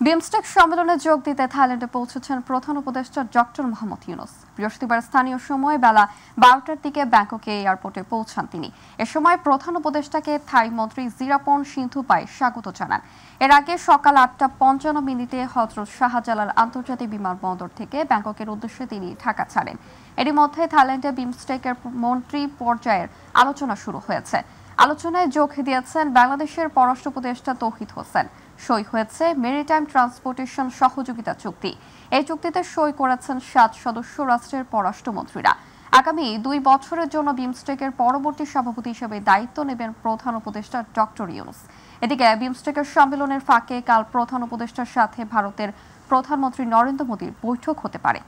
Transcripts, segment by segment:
বিমস্টেক সম্মেলনে যোগ দিতে থাইল্যান্ডে পৌঁছেছেন প্রধান উপদেষ্টা ডক্টর মোহাম্মদ ইউনূস। বৃহস্পতিবার স্থানীয় সময় বেলা 12টার দিকে ব্যাংককে এয়ারপোর্টে পৌঁছান তিনি। এ সময় প্রধান উপদেষ্টাকে থাই মন্ত্রী জিরাপন সিন্ধুপাই স্বাগত জানান। এর আগে সকাল 8:55 হযরত শাহজালাল আন্তর্জাতিক বিমানবন্দর থেকে ব্যাংককের উদ্দেশ্যে তিনি ঢাকা ছাড়েন। এরই মধ্যে থাইল্যান্ডে বিমস্টেকের মন্ত্রী পর্যায়ের আলোচনা শুরু হয়েছে। আলোচনায় যোগ দিয়েছেন বাংলাদেশের পররাষ্ট্র উপদেষ্টা তৌহিদ হোসেন। সই হয়েছে মেরিটাইম ট্রান্সপোর্টেশন সহযোগিতা চুক্তি। এই চুক্তিতে সই করেছেন 7 সদস্য রাষ্ট্রের পররাষ্ট্রমন্ত্রীরা। আগামী 2 বছরের জন্য বিমস্টেকের পরবর্তী সভাপতি হিসেবে দায়িত্ব নেবেন প্রধান উপদেষ্টা ডক্টর ইউনূস। এদিকে বিমস্টেকের সম্মেলনের ফাঁকে কাল প্রধান উপদেষ্টার সাথে ভারতের প্রধানমন্ত্রী নরেন্দ্র মোদীর বৈঠক হতে পারে।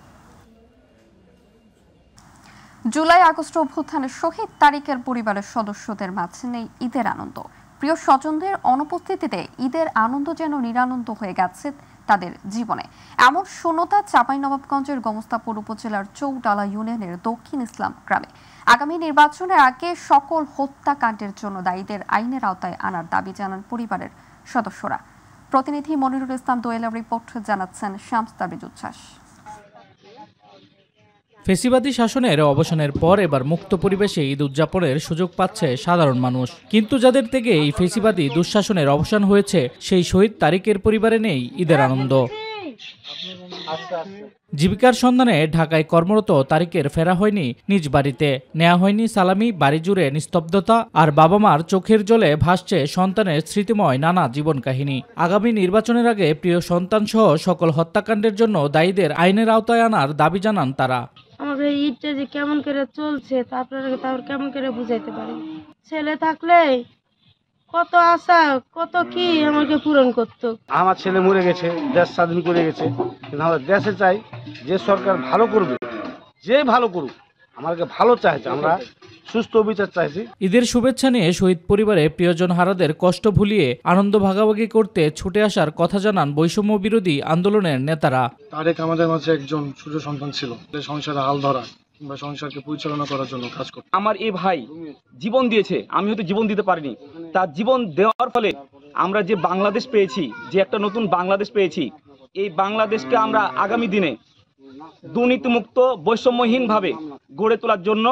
জুলাই আগস্ট অভ্যুত্থানের শহীদ তারিকের পরিবারের সদস্যদের মাঝে নেই ঈদের আনন্দ। প্রিয় স্বজনদের অনুপস্থিতিতে ঈদের আনন্দ যেন নিরানন্দ হয়ে গেছে তাদের জীবনে। এমন শূন্যতা চাঁপাইনবাবগঞ্জের গোমস্তাপুর উপজেলার চৌডালা ইউনিয়নের দক্ষিণ ইসলাম গ্রামে। আগামী নির্বাচনের আগে সকল হত্যাকাণ্ডের জন্য দায়ীদের আইনের আওতায় আনার দাবি জানান পরিবারের সদস্যরা। প্রতিনিধি মনিরুল ইসলাম দোয়েলের রিপোর্ট জানাচ্ছেন শামস তাবরিজ উচ্ছ্বাস। ফেসিবাদী শাসনের অবসানের পর এবার মুক্ত পরিবেশে ঈদ উদযাপনের সুযোগ পাচ্ছে সাধারণ মানুষ। কিন্তু যাদের থেকে এই ফেসিবাদী দুঃশাসনের অবসান হয়েছে সেই শহীদ তারিকের পরিবারে নেই ঈদের আনন্দ। জীবিকার সন্ধানে ঢাকায় কর্মরত তারিকের ফেরা হয়নি নিজ বাড়িতে, নেওয়া হয়নি সালামি। বাড়ি জুড়ে নিস্তব্ধতা, আর বাবা মার চোখের জলে ভাসছে সন্তানের স্মৃতিময় নানা জীবন কাহিনী। আগামী নির্বাচনের আগে প্রিয় সন্তান সহ সকল হত্যাকাণ্ডের জন্য দায়ীদের আইনের আওতায় আনার দাবি জানান তারা। আমাদের ঈদটা যে কেমন করে চলছে তা আপনারা তার কেমন করে বুঝাইতে পারি। ছেলে থাকলে কত আশা কত কি আমাকে পূরণ করতো। আমার ছেলে মরে গেছে, দেশ স্বাধীন করে গেছে, কিন্তু আমরা দেশে চাই যে সরকার ভালো করবে, যে ভালো করুক, আমাকে ভালো চাইছে, আমরা সুস্থ বিচার চাইছি। ঈদের শুভেচ্ছা নিয়ে শহীদ পরিবারে প্রিয়জন হারাদের কষ্ট ভুলিয়ে আনন্দ ভাগাভাগি করতে ছুটে আসার কথা জানান বৈষম্য বিরোধী আন্দোলনের নেতারা। তারেক আমাদের মাঝে একজন ছোট সন্তান ছিল, সংসারে হাল ধরা কিংবা সংসারকে পরিচালনা করার জন্য কাজ করত। আমার এই ভাই জীবন দিয়েছে, আমি হয়তো জীবন দিতে পারিনি। তার জীবন দেওয়ার ফলে আমরা যে বাংলাদেশ পেয়েছি, যে একটা নতুন বাংলাদেশ পেয়েছি, এই বাংলাদেশকে আমরা আগামী দিনে দুর্নীতিমুক্ত বৈষম্যহীনভাবে গড়ে তোলার জন্য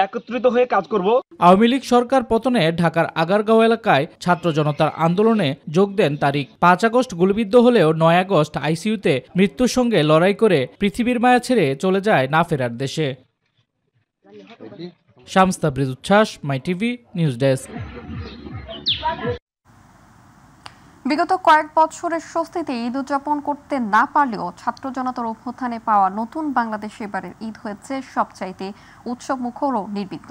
একত্রিত হয়ে কাজ করব। আওয়ামী লীগ সরকার পতনে ঢাকার আগারগাঁও এলাকায় ছাত্র জনতার আন্দোলনে যোগ দেন তারিক। 5 আগস্ট গুলিবিদ্ধ হলেও 9 আগস্ট আইসিইউতে মৃত্যুর সঙ্গে লড়াই করে পৃথিবীর মায়া ছেড়ে চলে যায় না ফেরার দেশে। শামস তাবরিজ উচ্ছ্বাস, মাই টিভি নিউজ ডেস্ক। বিগত কয়েক বছরের স্বস্তিতে ঈদ উদযাপন করতে না পারলেও ছাত্র জনতার অভ্যুত্থানে পাওয়া নতুন বাংলাদেশে এবারের ঈদ হয়েছে সবচাইতে উৎসব মুখর ও নির্বিঘ্ন।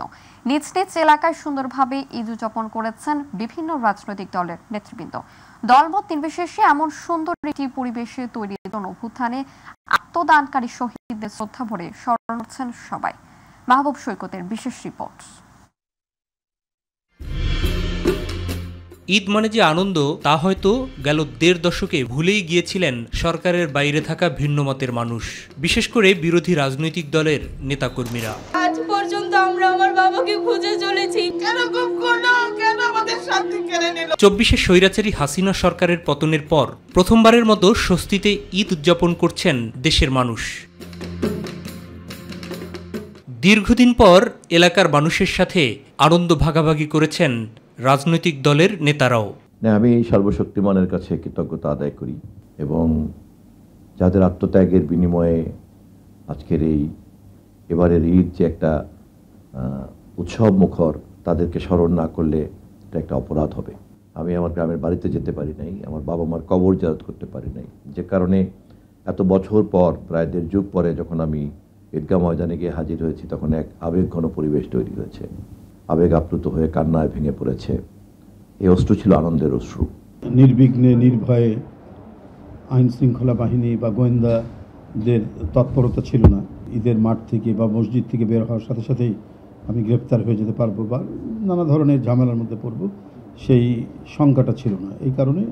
নিজ নিজ এলাকায় সুন্দরভাবে ঈদ উদযাপন করেছেন বিভিন্ন রাজনৈতিক দলের নেতৃবৃন্দ। দলমত নির্বিশেষে এমন সুন্দর একটি পরিবেশে তৈরির জন্য অভ্যুত্থানে আত্মদানকারী শহীদদের শ্রদ্ধা ভরে স্মরণ করছেন সবাই। মাহবুব সৈকতের বিশেষ রিপোর্ট। ঈদ মানে যে আনন্দ তা হয়তো গেল 1.5 দশকে ভুলেই গিয়েছিলেন সরকারের বাইরে থাকা ভিন্ন মতের মানুষ, বিশেষ করে বিরোধী রাজনৈতিক দলের নেতাকর্মীরা। আজ পর্যন্ত আমরা আমার বাবাকে খুঁজে চলেছি, কেন আমাদের শান্তি কেড়ে নিল। 24-এ স্বৈরাচারী হাসিনা সরকারের পতনের পর প্রথমবারের মতো স্বস্তিতে ঈদ উদযাপন করছেন দেশের মানুষ। দীর্ঘদিন পর এলাকার মানুষের সাথে আনন্দ ভাগাভাগি করেছেন রাজনৈতিক দলের নেতারাও। আমি সর্বশক্তিমানের কাছে কৃতজ্ঞতা আদায় করি এবং যাদের আত্মত্যাগের বিনিময়ে আজকের এবারের ঈদ যে একটা উৎসব মুখর, তাদেরকে স্মরণ না করলে এটা একটা অপরাধ হবে। আমি আমার গ্রামের বাড়িতে যেতে পারি নাই, আমার বাবা মার কবর জিয়ারত করতে পারি নাই, যে কারণে এত বছর পর, প্রায় 1.5 যুগ পরে যখন আমি ঈদগাহ ময়দানে গিয়ে হাজির হয়েছি, তখন এক আবেগঘন পরিবেশ তৈরি হয়েছে। আবেগ আপ্লুত হয়ে কান্নায় ভেঙে পড়েছে। এই অশ্রু ছিল আনন্দের অশ্রু। নির্বিঘ্নে নির্ভয়ে আইন শৃঙ্খলা বাহিনী বা গোয়েন্দাদের তৎপরতা ছিল না। ঈদের মাঠ থেকে বা মসজিদ থেকে বের হওয়ার সাথে সাথেই আমি গ্রেপ্তার হয়ে যেতে পারবো বা নানা ধরনের ঝামেলার মধ্যে পড়ব, সেই শঙ্কাটা ছিল না। এই কারণে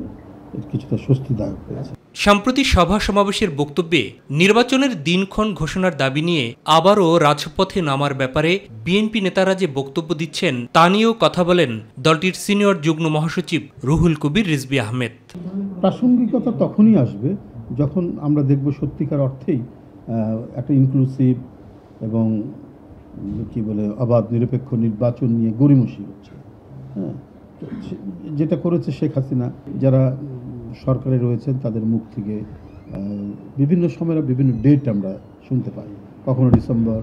কিছুটা স্বস্তিদায়ক হয়েছে। সাম্প্রতিক সভা সমাবেশের বক্তব্যে নির্বাচনের দিনক্ষণ ঘোষণার দাবি নিয়ে আবারও রাজপথে নামার ব্যাপারে বিএনপি নেতারা যে বক্তব্য দিচ্ছেন তা নিয়েও কথা বলেন দলটির সিনিয়র যুগ্ম মহাসচিব রুহুল কবির রিজভী আহমেদ। প্রাসঙ্গিকতা তখনই আসবে যখন আমরা দেখব সত্যিকার অর্থেই একটা ইনক্লুসিভ এবং কি বলে অবাধ নিরপেক্ষ নির্বাচন নিয়ে গড়িমসি হচ্ছে। হ্যাঁ, যেটা করেছে শেখ হাসিনা, যারা সরকারে রয়েছেন তাদের মুখ থেকে বিভিন্ন সময়ের বিভিন্ন ডেট আমরা শুনতে পাই, কখনো ডিসেম্বর,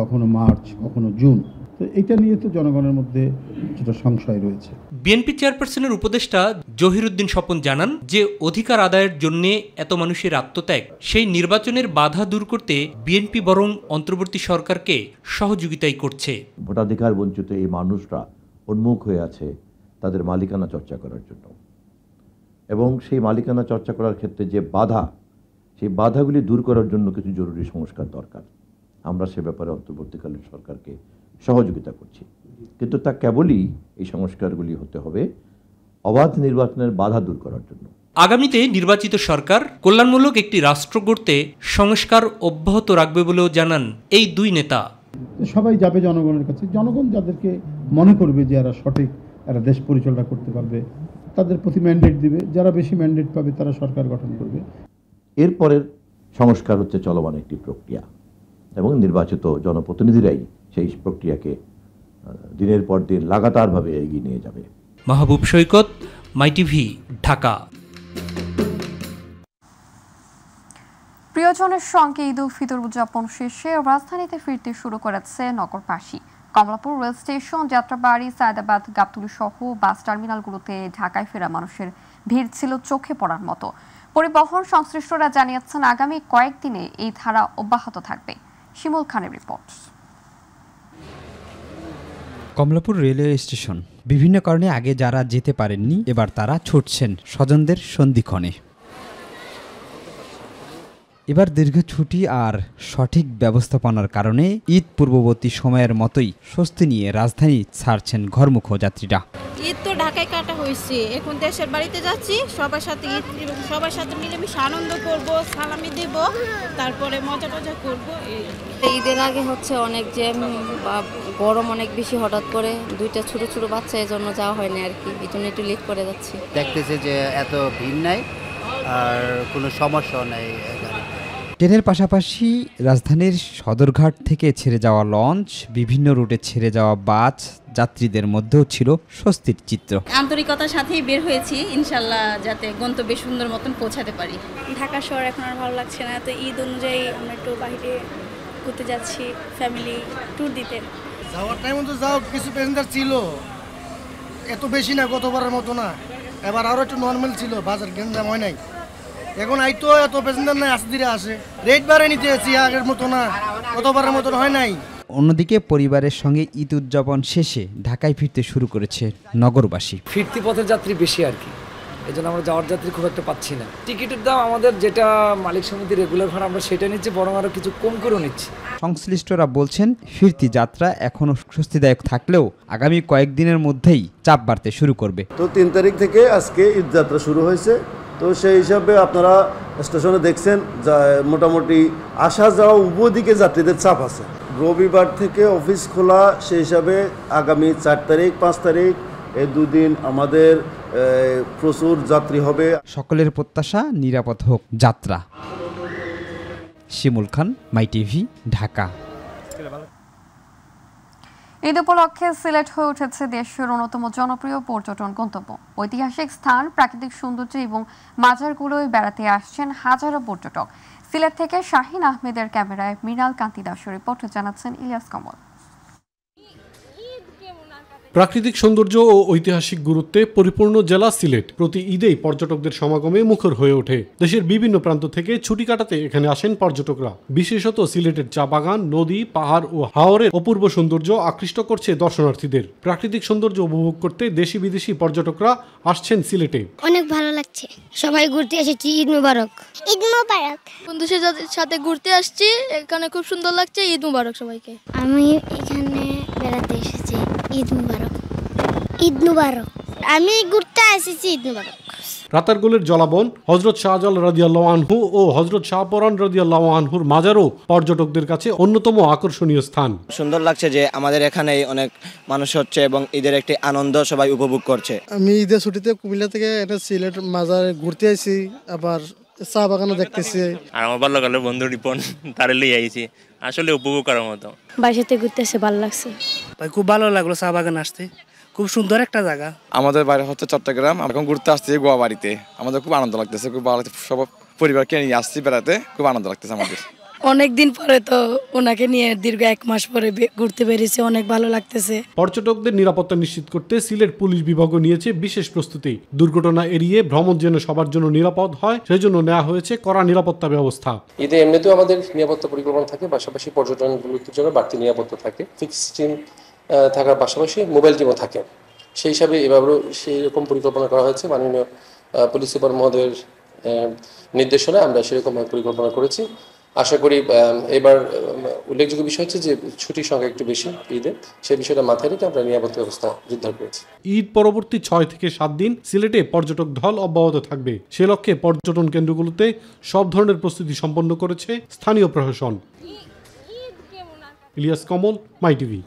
কখনো মার্চ, কখনো জুন। তো এটা নিয়ে তো জনগণের মধ্যে কিছুটা সংশয় রয়েছে। বিএনপি চেয়ারপারসনের উপদেষ্টা জহিরুদ্দিন স্বপন জানান যে অধিকার আদায়ের জন্য এত মানুষের আত্মত্যাগ, সেই নির্বাচনের বাধা দূর করতে বিএনপি বরং অন্তর্বর্তী সরকারকে সহযোগিতাই করছে। ভোটাধিকার বঞ্চিত এই মানুষরা উন্মুখ হয়ে আছে তাদের মালিকানা চর্চা করার জন্য, এবং সেই মালিকানা চর্চা করার ক্ষেত্রে যে বাধা, সেই বাধাগুলি দূর করার জন্য কিছু জরুরি সংস্কার দরকার। আমরা সে ব্যাপারে অন্তর্বর্তীকালীন সরকারকে সহযোগিতা করছি, কিন্তু তা কেবলই এই সংস্কারগুলি হতে হবে অবাধ নির্বাচনের বাধা দূর করার জন্য। আগামীতে নির্বাচিত সরকার কল্যাণমূলক একটি রাষ্ট্র গড়তে সংস্কার অব্যাহত রাখবে বলেও জানান এই দুই নেতা। সবাই যাবে জনগণের কাছে, জনগণ যাদেরকে মনে করবে যে এরা সঠিক এরা দেশ পরিচালনা করতে পারবে তাদের প্রতি ম্যান্ডেট দিবে, যারা বেশি ম্যান্ডেট পাবে তারা সরকার গঠন করবে। এরপরের সংস্কার হচ্ছে চলমান একটি প্রক্রিয়া, এবং নির্বাচিত জনপ্রতিনিধিরাই সেই প্রক্রিয়াকে দিনের পর দিন লাগাতারভাবে এগিয়ে নিয়ে যাবে। মাহবুব সৈকত, মাইটিভি, ঢাকা। প্রিয়জনের সঙ্গে ঈদ উল ফিতর উদযাপন শেষে রাজধানীতে ফিরতে শুরু করেছে নগরবাসী। কমলাপুর রেল স্টেশন, যাত্রাবাড়ি, সায়দাবাদ, গাবতলী সহ বাস টার্মিনালগুলোতে ঢাকায় ফেরা মানুষের ভিড় ছিল চোখে পড়ার মতো। পরিবহন সংশ্লিষ্টরা জানিয়েছেন আগামী কয়েকদিনে এই ধারা অব্যাহত থাকবে। শিমুল খানের রিপোর্ট। কমলাপুর রেলওয়ে স্টেশন, বিভিন্ন কারণে আগে যারা যেতে পারেননি এবার তারা ছুটছেন স্বজনদের সন্ধিক্ষণে। এবার দীর্ঘ ছুটি আর সঠিক ব্যবস্থাপনার কারণে ঈদ পূর্ববর্তী সময়ের মতোই স্বস্তি নিয়ে রাজধানী ছাড়ছেন ঘরমুখ যাত্রীরা। ঈদ তো ঢাকায় কাটা হয়েছে, এখন দেশের বাড়িতে যাচ্ছি, সবার সাথে ঈদ, সবার সাথে মিলেমিশে আনন্দ করব, সালামি দেব, তারপরে মজা টজা করব। ঈদের আগে হচ্ছে অনেক জ্যাম, গরম অনেক বেশি, হঠাৎ করে দুইটা ছোট ছোট বাচ্চা, এই জন্য যাওয়া হয়নি আর কি, এই জন্য একটু লেট করে যাচ্ছি। দেখতেছে যে এত ভিড় নাই আর কোনো সমস্যাও নাই। ট্রেনের পাশাপাশি রাজধানীর সদরঘাট থেকে ছেড়ে যাওয়া লঞ্চ, বিভিন্ন রুটে ছেড়ে যাওয়া বাস, যাত্রীদের মধ্যেও ছিল স্বস্তির চিত্র। আন্তরিকতার সাথেই বের হয়েছি, ইনশাল্লাহ যাতে গন্তব্যে সুন্দর মতন পৌঁছাতে পারি। ঢাকা শহর এখন আর ভালো লাগছে না, তো ঈদ অনুযায়ী আমরা একটু বাইরে ঘুরতে যাচ্ছি, ফ্যামিলি ট্যুর দিতে। যাওয়ার টাইম তো যাও, কিছু প্যাসেঞ্জার ছিল, এত বেশি না, গতবারের মতো না, এবার আরও একটু নর্মাল ছিল, বাজার গেঞ্জাম হয় নাই। এখন আইতো এত প্যাসেঞ্জার নাই, আস্তে ধীরে আসে, রেট বাড়ে নিতে আছি, আগের মতো না, গতবারের মতো হয় নাই। অন্যদিকে পরিবারের সঙ্গে ঈদ উদযাপন শেষে ঢাকায় ফিরতে শুরু করেছে নগরবাসী। ফিরতি পথের যাত্রী বেশি আর কি, এই জন্য আমরা যাওয়ার যাত্রী খুব একটা পাচ্ছি না। টিকিটের দাম আমাদের যেটা মালিক সমিতি রেগুলার ভাড়া আমরা সেটা নিচ্ছি, বরং আরও কিছু কম করেও নিচ্ছি। সংশ্লিষ্টরা বলছেন ফিরতি যাত্রা এখনও স্বস্তিদায়ক থাকলেও আগামী কয়েকদিনের মধ্যেই চাপ বাড়তে শুরু করবে। তো 3 তারিখ থেকে আজকে ঈদ যাত্রা শুরু হয়েছে, তো সেই হিসাবে আপনারা স্টেশনে দেখছেন মোটামুটি আসা যাওয়া উভয় দিকে যাত্রীদের চাপ আছে। রবিবার থেকে অফিস খোলা, সেই হিসাবে আগামী 4 তারিখ 5 তারিখ এই দুদিন আমাদের প্রচুর যাত্রী হবে। সকলের প্রত্যাশা নিরাপদ হোক যাত্রা। শিমুল খান, মাইটিভি, ঢাকা। ঈদ উপলক্ষে সিলেট হয়ে উঠেছে দেশের অন্যতম জনপ্রিয় পর্যটন গন্তব্য। ঐতিহাসিক স্থান, প্রাকৃতিক সৌন্দর্য এবং মাজারগুলোয় বেড়াতে আসছেন হাজারো পর্যটক। সিলেট থেকে শাহিন আহমেদের ক্যামেরায় মৃণাল কান্তি দাসের রিপোর্টে জানাচ্ছেন ইলিয়াস কমল। প্রাকৃতিক সৌন্দর্য ও ঐতিহাসিক গুরুত্বে পরিপূর্ণ জেলা সিলেট প্রতি ঈদেই পর্যটকদের সমাগমে মুখর হয়ে ওঠে। দেশের বিভিন্ন প্রান্ত থেকে ছুটি কাটাতে এখানে আসেন পর্যটকরা। বিশেষত সিলেটের চা বাগান, নদী, পাহাড় ও হাওরের অপূর্ব সৌন্দর্য আকৃষ্ট করছে দর্শনার্থীদের। প্রাকৃতিক সৌন্দর্য উপভোগ করতে দেশি বিদেশি পর্যটকরা আসছেন সিলেটে। অনেক ভালো লাগছে, সবাই ঘুরতে এসেছি। ঈদ মুবারক। ঈদ মুবারক। বন্ধুদের সাথে ঘুরতে আসছি, এখানে খুব সুন্দর লাগছে। ঈদ মুবারক সবাইকে। আমি এখানে বেড়াতে এসেছি। ঈদ মুবারক। ঈদ মুবারক। আমি ঘুরতে এসেছি। ঈদ মুবারক। রাতারগুলের জলাবন, হযরত শাহজালাল রাদিয়াল্লাহু আনহু ও হযরত শাহপরান রাদিয়াল্লাহু আনহুর মাজারও পর্যটকদের কাছে অন্যতম আকর্ষণীয় স্থান। সুন্দর লাগছে যে আমাদের এখানে অনেক মানুষ হচ্ছে এবং ঈদের একটি আনন্দ সবাই উপভোগ করছে। আমি ঈদের ছুটিতে কুমিল্লা থেকে এটা সিলেট মাজারে ঘুরতে আইছি, আবার চা বাগানও দেখতেছি। আর আমার ভালো লাগলো বন্ধু রিপন তারে লিয়ে আইছি, আসলে উপভোগ করার মতো। বাসাতে ঘুরতে এসে ভালো লাগছে ভাই, খুব ভালো লাগলো চা বাগান আসতে, খুব সুন্দর একটা জায়গা। আমাদের বাড়ি হচ্ছে চট্টগ্রাম, এখন ঘুরতে আসছি গোয়া বাড়িতে, আমাদের খুব আনন্দ লাগতেছে, খুব ভালো লাগছে। সব পরিবারকে নিয়ে আসছি বেড়াতে, খুব আনন্দ লাগতেছে আমাদের। অনেকদিন পরে তো ওনাকে নিয়ে দীর্ঘ 1 মাস পরে ঘুরতে বেরিয়েছে, অনেক ভালো লাগতেছে। পর্যটকদের নিরাপত্তা নিশ্চিত করতে সিলেট পুলিশ বিভাগও নিয়েছে বিশেষ প্রস্তুতি। দুর্ঘটনা এড়িয়ে ভ্রমণ যেন সবার জন্য নিরাপদ হয়, সেজন্য নেওয়া হয়েছে কড়া নিরাপত্তা ব্যবস্থা। ঈদে এমনিতেও আমাদের নিরাপত্তা পরিকল্পনা থাকে, পাশাপাশি পর্যটনগুলোর জন্য বাড়তি নিরাপত্তা থাকে। ফিক্সড টিম থাকার পাশাপাশি মোবাইল টিমও থাকে, সেই হিসাবে এভাবেও সেই রকম পরিকল্পনা করা হয়েছে। মাননীয় পুলিশ সুপার মহোদয়ের নির্দেশনা আমরা সেরকমভাবে পরিকল্পনা করেছি। আশা করি এবার উল্লেখযোগ্য বিষয় হচ্ছে যে ছুটির সংখ্যা একটু বেশি ঈদে, সেই বিষয়টা মাথায় রেখে আমরা নিরাপত্তা ব্যবস্থা জোরদার করেছি। ঈদ পরবর্তী 6 থেকে 7 দিন সিলেটে পর্যটক ঢল অব্যাহত থাকবে। সে লক্ষ্যে পর্যটন কেন্দ্রগুলোতে সব ধরনের প্রস্তুতি সম্পন্ন করেছে স্থানীয় প্রশাসন। ইলিয়াস কমল, মাই টিভি।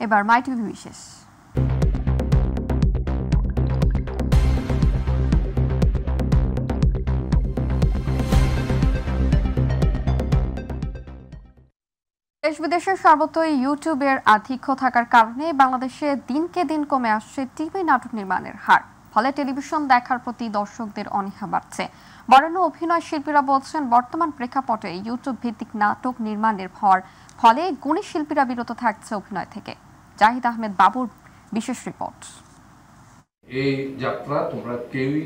এবার মাই টিভি বিশেষ। দেশ বিদেশের সর্বত্রই ইউটিউবের আধিক্য থাকার কারণে বাংলাদেশে দিনকে দিন কমে আসছে টিভি নাটক নির্মাণের হার। ফলে টেলিভিশন দেখার প্রতি দর্শকদের অনীহা বাড়ছে। বরেণ্য অভিনয় শিল্পীরা বলছেন, বর্তমান প্রেক্ষাপটে ইউটিউব ভিত্তিক নাটক নির্মাণের হওয়ার ফলে গুণী শিল্পীরা বিরত থাকছে অভিনয় থেকে। জাহিদ আহমেদ বাবুর বিশেষ রিপোর্ট। এই যাত্রা তোমরা কেউই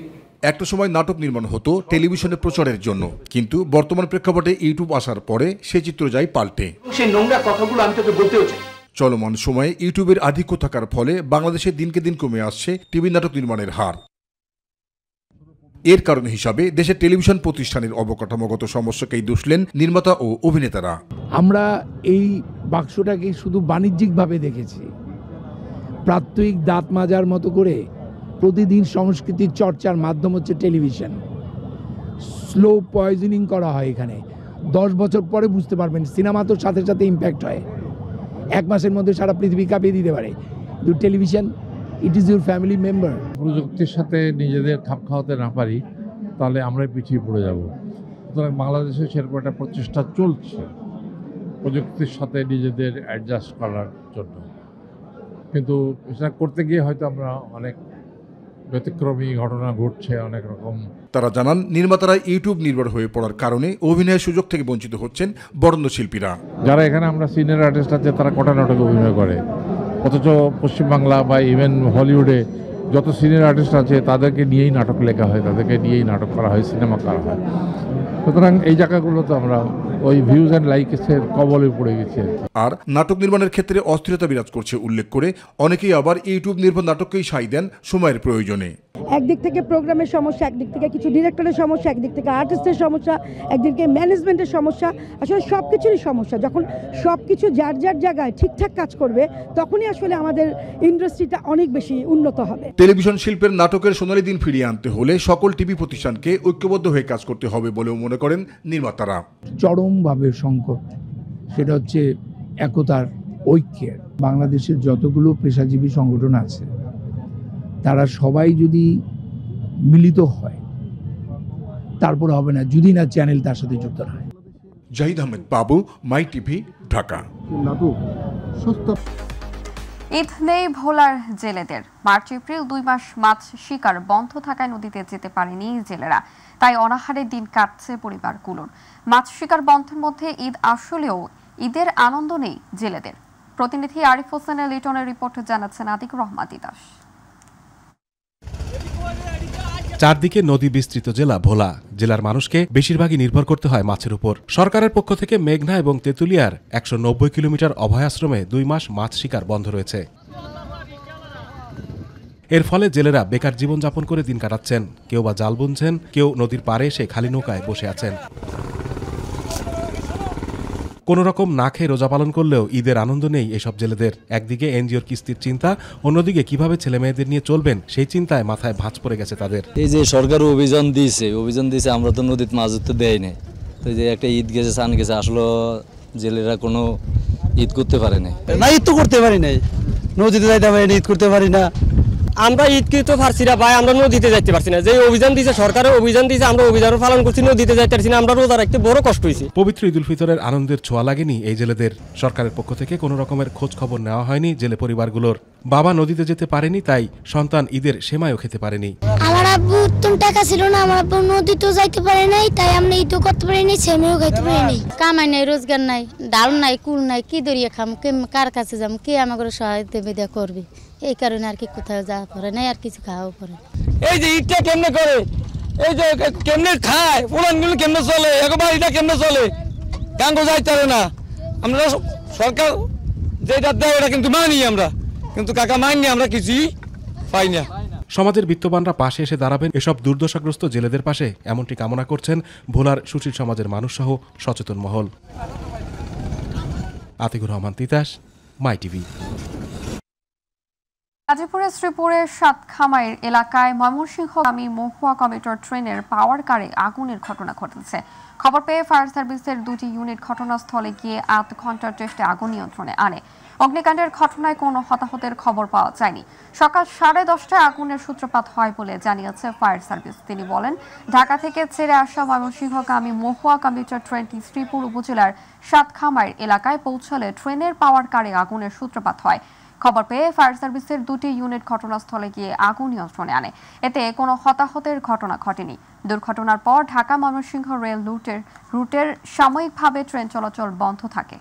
একটা সময় নাটক নির্মাণ হতো টেলিভিশনে প্রচারের জন্য, কিন্তু বর্তমান প্রেক্ষাপটে ইউটিউব আসার পরে সে চিত্র যায় পাল্টে। সেই নোংরা কথাগুলো আমি তোকে বলতেও চাই। চলমান সময়ে ইউটিউবের আধিক্য থাকার ফলে বাংলাদেশে দিনকে দিন কমে আসছে টিভি নাটক নির্মাণের হার। এর কারণ হিসাবে দেশের টেলিভিশন প্রতিষ্ঠানের অবকাঠামোগত সমস্যাকেই দুষলেন নির্মাতা ও অভিনেতারা। আমরা এই বাক্সটাকে শুধু বাণিজ্যিকভাবে দেখেছি, প্রাত্যহিক দাঁত মাজার মতো করে প্রতিদিন সংস্কৃতির চর্চার মাধ্যম হচ্ছে টেলিভিশন। স্লো পয়জনিং করা হয় এখানে। 10 বছর পরে বুঝতে পারবেন, সিনেমা তো সাথে সাথে ইম্প্যাক্ট হয়, 1 মাসের মধ্যে সারা পৃথিবী কাঁপিয়ে দিতে পারে, কিন্তু television it is your family member. প্রযুক্তির সাথে নিজেদের খাপ খাওয়াতে না পারি তাহলে আমরাই পিছিয়ে পড়ে যাব। সুতরাং বাংলাদেশে সেরকম একটা প্রচেষ্টা চলছে প্রযুক্তির সাথে নিজেদের অ্যাডজাস্ট করার জন্য, কিন্তু সেটা করতে গিয়ে হয়তো আমরা অনেক ব্যতিক্রমী ঘটনা ঘটছে অনেক রকম। তারা জানান, নির্মাতারা ইউটিউব নির্ভর হয়ে পড়ার কারণে অভিনয়ের সুযোগ থেকে বঞ্চিত হচ্ছেন বরেণ্য শিল্পীরা। যারা এখানে আমরা সিনিয়র আর্টিস্ট আছে তারা কটা নাটকে অভিনয় করে, অথচ পশ্চিমবাংলা বা ইভেন হলিউডে যত সিনিয়র আর্টিস্ট আছে তাদেরকে নিয়েই নাটক লেখা হয়, তাদেরকে নিয়েই নাটক করা হয়, সিনেমা করা হয়। সুতরাং এই জায়গাগুলোতে আমরা ওই ভিউজ অ্যান্ড লাইকসের কবলে পড়ে গেছি। আর নাটক নির্মাণের ক্ষেত্রে অস্থিরতা বিরাজ করছে উল্লেখ করে অনেকেই আবার ইউটিউব নির্ভর নাটককেই সাই দেন সময়ের প্রয়োজনে। একদিক থেকে প্রোগ্রামের সমস্যা, একদিক থেকে কিছু ডিরেক্টরের সমস্যা, একদিক থেকে আর্টিস্টের সমস্যা, একদিক থেকে ম্যানেজমেন্টের সমস্যা, আসলে সব কিছুরই সমস্যা। যখন সব কিছু যার যার জায়গায় ঠিকঠাক কাজ করবে তখনই আসলে আমাদের ইন্ডাস্ট্রিটা অনেক বেশি উন্নত হবে। টেলিভিশন শিল্পের নাটকের সোনালী দিন ফিরিয়ে আনতে হলে সকল টিভি প্রতিষ্ঠানকে ঐক্যবদ্ধ হয়ে কাজ করতে হবে বলেও মনে করেন নির্মাতারা। চরমভাবে সংকট, সেটা হচ্ছে একতার, ঐক্যের। বাংলাদেশের যতগুলো পেশাজীবী সংগঠন আছে তারা সবাই যদি মিলিত হয় তারপরে হবে না, যদি না চ্যানেল তার সাথে যুক্ত হয়। জাহিদ আহমেদ বাবু, মাই টিভি, ঢাকা। ঈদ নেই ভোলার জেলেদের। মার্চ এপ্রিল 2 মাস মাছ শিকার বন্ধ থাকায় নদীতে যেতে পারেনি জেলেরা, তাই অনাহারে দিন কাটছে পরিবারগুলোর। মাছ শিকার বন্ধের মধ্যে ঈদ আসলেও ঈদের আনন্দ নেই জেলেদের। প্রতিনিধি আরিফ হোসেনের লিটনের রিপোর্টে জানাচ্ছেন আতিকুর রহমান দিদাস। চারদিকে নদী বিস্তৃত জেলা ভোলা। জেলার মানুষকে বেশিরভাগই নির্ভর করতে হয় মাছের উপর। সরকারের পক্ষ থেকে মেঘনা এবং তেঁতুলিয়ার 190 কিলোমিটার অভয়াশ্রমে 2 মাস মাছ শিকার বন্ধ রয়েছে। এর ফলে জেলেরা বেকার জীবনযাপন করে দিন কাটাচ্ছেন। কেউ বা জাল বুনছেন, কেউ নদীর পাড়ে এসে খালি নৌকায় বসে আছেন। কোনো রকম না খেয়ে রোজা পালন করলেও ঈদের আনন্দ নেই এসব জেলেদের। একদিকে এনজিওর কিস্তির চিন্তা, অন্যদিকে কিভাবে ছেলে মেয়েদের নিয়ে চলবেন সেই চিন্তায় মাথায় ভাঁজ পড়ে গেছে তাদের। এই যে সরকার অভিযান দিয়েছে, আমরা তো নদীতে মাছ ধরতে দেয় না। তো যে একটা ঈদ গেছে, সান গেছে, আসলে জেলেরা কোনো ঈদ করতে পারে না। ঈদ তো করতে পারি নাই, নদীতে যাইতে পারি না, ঈদ করতে পারি না। আমরা ঈদ করতে পারছি না ভাই, আমরা নদীতে যাইতে পারছি না। যে অভিযান দিয়েছে সরকারের অভিযান দিয়েছে, আমরা অভিযানও পালন করছি, নদীতে যাইতে পারছি না। আমরা রোজা রাখতে বড় কষ্ট হয়েছে। পবিত্র ঈদুল ফিতরের আনন্দের ছোঁয়া লাগেনি এই জেলেদের। সরকারের পক্ষ থেকে কোনো রকমের খোঁজ খবর নেওয়া হয়নি জেলে পরিবারগুলোর। বাবা নদীতে যেতে পারেনি, তাই সন্তান ঈদের সেমাইও খেতে পারেনি। আমার আব্বু উত্তম টাকা ছিল না, আমার আব্বু নদীতেও যাইতে পারে নাই, তাই আমরা ঈদও করতে পারিনি, সেমাইও খাইতে পারিনি। কামাই নাই, রোজগার নাই, ডাল নাই, কুল নাই, কি দরিয়া খাম, কার কাছে যাম, কে আমাকে সহায়তা বেদা করবে। এই কারণে আর কি কোথাও যাওয়া পড়ে নাই, আর কিছু খাওয়া পড়ে। এই যে ঈদটা কেমনে করে, এই যে কেমনে খায়, পুরানগুলো কেমনে চলে, একবার এটা কেমনে চলে, গাঙ্গো যাইতে পারে না। আমরা সরকার যেটা দেয় ওটা কিন্তু মানি আমরা, কিন্তু কাকা মানি আমরা কিছুই পাই না। সমাজের বিত্তবানরা পাশে এসে দাঁড়াবেন এসব দুর্দশাগ্রস্ত জেলেদের পাশে, এমনটি কামনা করছেন ভোলার সুশীল সমাজের মানুষ সহ সচেতন মহল। আতিকুর রহমান তিতাস, মাই টিভি। গাজীপুরের শ্রীপুরের সাতখামাইর এলাকায় ময়মনসিংহগামী মহুয়া কমিউটার ট্রেনের পাওয়ার কারে আগুনের ঘটনা ঘটেছে। খবর পেয়ে ফায়ার সার্ভিসের 2টি ইউনিট ঘটনাস্থলে গিয়ে 8 ঘন্টার চেষ্টায় আগুন নিয়ন্ত্রণে আনে। অগ্নিকাণ্ডের ঘটনায় কোনো হতাহতের খবর পাওয়া যায়নি। সকাল 10:30টায় আগুনের সূত্রপাত হয় বলে জানিয়েছে ফায়ার সার্ভিস। তিনি বলেন, ঢাকা থেকে ছেড়ে আসা ময়মনসিংহগামী মহুয়া কমিউটার ট্রেনটি শ্রীপুর উপজেলার সাতখামাইর এলাকায় পৌঁছালে ট্রেনের পাওয়ার কারে আগুনের সূত্রপাত হয়। খবর পেয়ে ফায়ার সার্ভিসের 2টি ইউনিট ঘটনাস্থলে গিয়ে আগুন নিয়ন্ত্রণে আনে। এতে কোনো হতাহতের ঘটনা ঘটেনি। দুর্ঘটনার পর ঢাকা ময়মনসিংহ রেল রুটের সাময়িকভাবে ট্রেন চলাচল বন্ধ থাকে।